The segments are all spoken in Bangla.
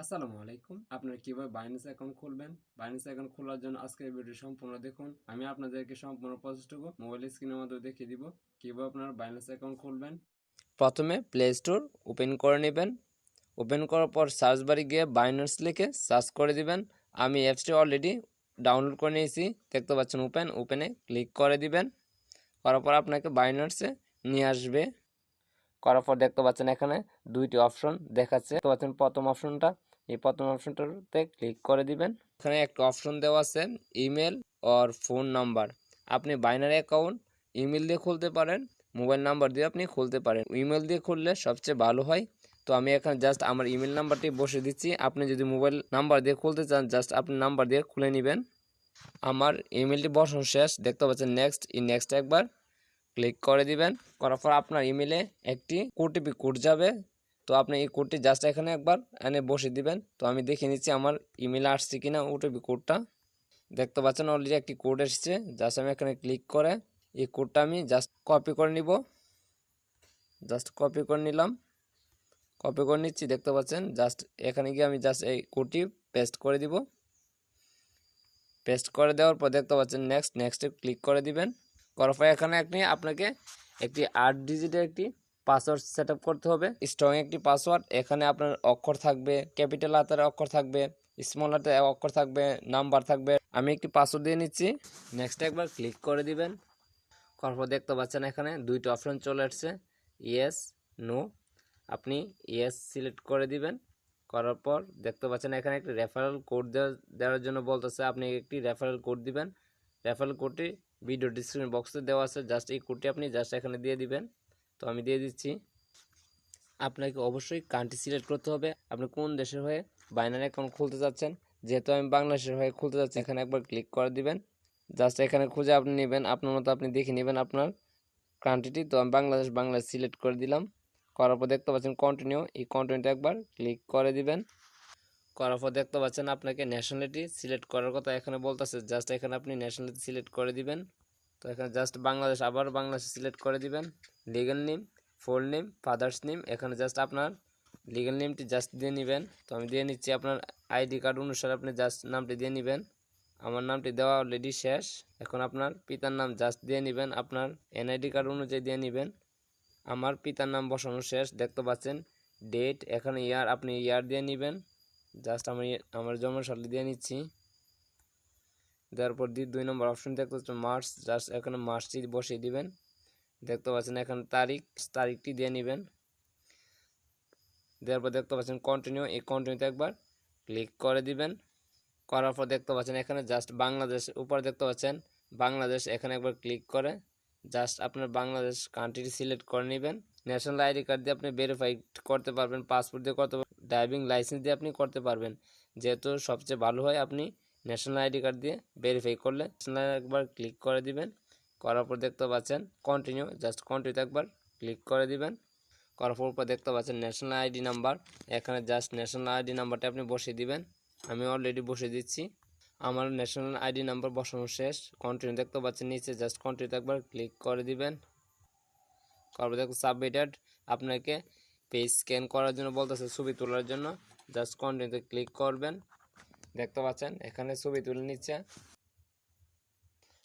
আসসালামু আলাইকুম। আপনারা কিভাবে বাইন্যান্স অ্যাকাউন্ট খুলবেন? বাইন্যান্স অ্যাকাউন্ট খোলার জন্য আজকের ভিডিও সম্পূর্ণ দেখুন। আমি আপনাদেরকে সম্পূর্ণ প্রসেসটুকু মোবাইল স্ক্রিনের মাধ্যমে দেখিয়ে দিব কিভাবে আপনারা বাইন্যান্স অ্যাকাউন্ট খুলবেন। প্রথমে প্লে স্টোর ওপেন করে নেবেন। ওপেন করার পর সার্চ বারে গিয়ে বাইন্যান্স লিখে সার্চ করে দিবেন। আমি অ্যাপসটি অলরেডি ডাউনলোড করে নিয়েছি, দেখতে পাচ্ছেন ওপেনে ক্লিক করে দিবেন। করার পর আপনাকে বাইন্যান্সে নিয়ে আসবে। করার পর দেখতে পাচ্ছেন এখানে দুইটি অপশন দেখাচ্ছে, দেখতে পাচ্ছেন প্রথম অপশনটা, এই প্রথম অপশনটাতে ক্লিক করে দিবেন। এখানে একটা অপশন দেওয়া আছে ইমেল অর ফোন নাম্বার। আপনি বাইনারি অ্যাকাউন্ট ইমেল দিয়ে খুলতে পারেন, মোবাইল নাম্বার দিয়ে আপনি খুলতে পারেন। ইমেল দিয়ে খুললে সবচেয়ে ভালো হয়। তো আমি এখানে জাস্ট আমার ইমেল নাম্বারটি বসে দিচ্ছি। আপনি যদি মোবাইল নাম্বার দিয়ে খুলতে চান জাস্ট আপনি নাম্বার দিয়ে খুলে নেবেন। আমার ইমেলটি বসানো শেষ, দেখতে পাচ্ছেন নেক্সট একবার ক্লিক করে দিবেন। করার পর আপনার ইমেলে একটি ওটিপি কোড যাবে। তো আপনি এই কোডটি জাস্ট এখানে একবার এনে বসে দিবেন। তো আমি দেখে নিচ্ছি আমার ইমেলে আসছে কিনা ওটিপি কোডটা। দেখতে পাচ্ছেন অলরেডি একটি কোড এসেছে। জাস্ট আমি এখানে ক্লিক করে এই কোডটা আমি জাস্ট কপি করে নিব। জাস্ট কপি করে নিলাম, কপি করে নিচ্ছি। দেখতে পাচ্ছেন জাস্ট এখানে গিয়ে আমি জাস্ট এই কোডটি পেস্ট করে দিব। পেস্ট করে দেওয়ার পর দেখতে পাচ্ছেন নেক্সটে ক্লিক করে দিবেন। করার পর এখানে আপনাকে একটি 8 ডিজিটের একটি পাসওয়ার্ড সেট করতে হবে, স্ট্রং একটি পাসওয়ার্ড। এখানে আপনার অক্ষর থাকবে, ক্যাপিটাল আকারে অক্ষর থাকবে, স্মল হাতে অক্ষর থাকবে, নাম্বার থাকবে। আমি একটি পাসওয়ার্ড দিয়ে নিচ্ছি। নেক্সট একবার ক্লিক করে দিবেন। করার পর দেখতে পাচ্ছেন এখানে দুইটা অপশন চলে আসছে, ইয়েস নো। আপনি ইয়েস সিলেক্ট করে দিবেন। করার পর দেখতে পাচ্ছেন এখানে একটি রেফারেল কোড দেওয়ার জন্য বলতেছে, আপনি একটি রেফারেল কোড দিবেন। রেফারেল কোডটি ভিডিও ডিসক্রিপশন বক্সে দেওয়া আছে, জাস্ট এই কোডটি আপনি জাস্ট এখানে দিয়ে দিবেন। তো আমি দিয়ে দিচ্ছি। আপনাকে অবশ্যই কান্ট্রি সিলেক্ট করতে হবে, আপনি কোন দেশের হয়ে বাইনারি অ্যাকাউন্ট খুলতে যাচ্ছেন। যেহেতু আমি বাংলাদেশের হয়ে খুলতে যাচ্ছি, এখানে একবার ক্লিক করে দিবেন। জাস্ট এখানে খুঁজে আপনি নেবেন, আপনার মতো আপনি দেখে নেবেন আপনার কান্ট্রিটি। তো আমি বাংলাদেশ সিলেক্ট করে দিলাম। করার পর দেখতে পাচ্ছেন কন্টিনিউ, এই কন্টিনিউতে একবার ক্লিক করে দিবেন। করার পর দেখতে পাচ্ছেন আপনাকে ন্যাশনালিটি সিলেক্ট করার কথা এখানে বলতেছে, জাস্ট এখানে আপনি ন্যাশনালিটি সিলেক্ট করে দিবেন। তো এখানে জাস্ট বাংলাদেশ, আবার বাংলাদেশ সিলেক্ট করে দিবেন। Legal name, full name, father's name, এখানে জাস্ট আপনার লিগ্যাল নেমটি জাস্ট দিয়ে নেবেন। তো আমি দিয়ে নিচ্ছি। আপনার আইডি কার্ড অনুসারে আপনি জাস্ট নামটি দিয়ে নেবেন। আমার নামটি দেওয়া অলরেডি শেষ। এখন আপনার পিতার নাম জাস্ট দিয়ে নেবেন, আপনার এনআইডি কার্ড অনুযায়ী দিয়ে নেবেন। আমার পিতার নাম বসানো শেষ, দেখতে পাচ্ছেন ডেট, এখানে ইয়ার, আপনি ইয়ার দিয়ে নেবেন। জাস্ট আমি আমার জন্মসাল দিয়ে নিচ্ছি। দেওয়ার পর 2 নম্বর অপশন দেখতে পাচ্ছেন মার্চ, জাস্ট এখানে মার্চটি বসিয়ে দিবেন। দেখতে পাচ্ছেন এখানে তারিখটি দিয়ে নেবেন। দেওয়ার পর দেখতে পাচ্ছেন কন্টিনিউ, এই কন্টিনিউতে একবার ক্লিক করে দিবেন। করার পর দেখতে পাচ্ছেন এখানে জাস্ট বাংলাদেশ উপরে দেখতে পাচ্ছেন বাংলাদেশ, এখানে একবার ক্লিক করে জাস্ট আপনার বাংলাদেশ কান্ট্রি সিলেক্ট করে নেবেন। ন্যাশনাল আইডি কার্ড দিয়ে আপনি ভেরিফাই করতে পারবেন, পাসপোর্ট দিয়ে করতে পারবেন, ড্রাইভিং লাইসেন্স দিয়ে আপনি করতে পারবেন। যেহেতু সবচেয়ে ভালো হয় আপনি ন্যাশনাল আইডি কার্ড দিয়ে ভেরিফাই করলে। ন্যাশনাল একবার ক্লিক করে দিবেন। করার পর দেখতে পাচ্ছেন কন্টিনিউ, জাস্ট কন্টিনিউতে একবার ক্লিক করে দিবেন। করার পর দেখতে পাচ্ছেন ন্যাশনাল আইডি নাম্বার, এখানে জাস্ট ন্যাশনাল আইডি নাম্বারটা আপনি বসিয়ে দিবেন। আমি অলরেডি বসিয়ে দিচ্ছি। আমার ন্যাশনাল আইডি নাম্বার বসানো শেষ। কন্টিনিউ দেখতে পাচ্ছেন নিচে, জাস্ট কন্টিনিউতে একবার ক্লিক করে দিবেন। তারপর দেখো সাবমিটেড, আপনাকে পেজ স্ক্যান করার জন্য বলতেছে, ছবি তোলার জন্য জাস্ট কন্টিনিউতে ক্লিক করবেন। দেখতে পাচ্ছেন এখানে ছবি তুলে নিচ্ছে,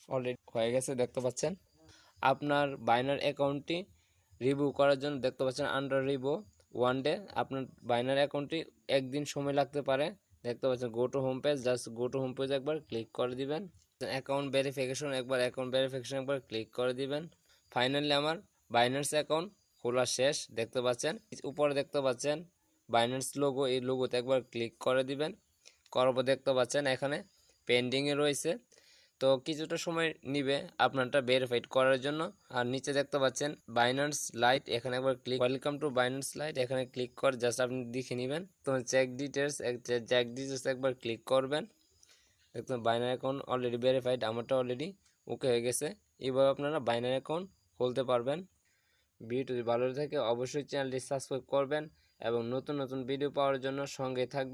অলরেডি হয়ে গেছে। দেখতে পাচ্ছেন আপনার বাইনারি অ্যাকাউন্টটি রিভিউ করার জন্য দেখতে পাচ্ছেন আন্ডার রিভিউ 1 ডে। আপনার বাইনারি অ্যাকাউন্টটি একদিন সময় লাগতে পারে। দেখতে পাচ্ছেন go to home page, just go to home page একবার ক্লিক করে দিবেন। অ্যাকাউন্ট ভেরিফিকেশন একবার ক্লিক করে দিবেন। ফাইনালি আমার বাইন্যান্স অ্যাকাউন্ট খোলা শেষ। দেখতে পাচ্ছেন উপরে দেখতে পাচ্ছেন বাইন্যান্স লোগো, এই লোগোতে একবার ক্লিক করে দিবেন। করার পর দেখতে পাচ্ছেন এখানে পেন্ডিংয়ে রয়েছে, তো কিছুটা সময় নিবে আপনারটা ভেরিফাইড করার জন্য। আর নিচে দেখতে পাচ্ছেন বাইন্যান্স লাইট, এখানে একবার click, welcome to Binance light, এখানে ক্লিক করে জাস্ট আপনি দেখে নেবেন। তো চেক ডিটেলস একবার ক্লিক করবেন। দেখুন বাইনারি অ্যাকাউন্ট অলরেডি ভেরিফাইড, আমারটা অলরেডি ওকে হয়ে গেছে। এইভাবে আপনারা বাইনারি অ্যাকাউন্ট খুলতে পারবেন। ভিডিও যদি ভালো লাগে অবশ্যই চ্যানেলটি সাবস্ক্রাইব করবেন এবং নতুন ভিডিও পাওয়ার জন্য সঙ্গে থাকবেন।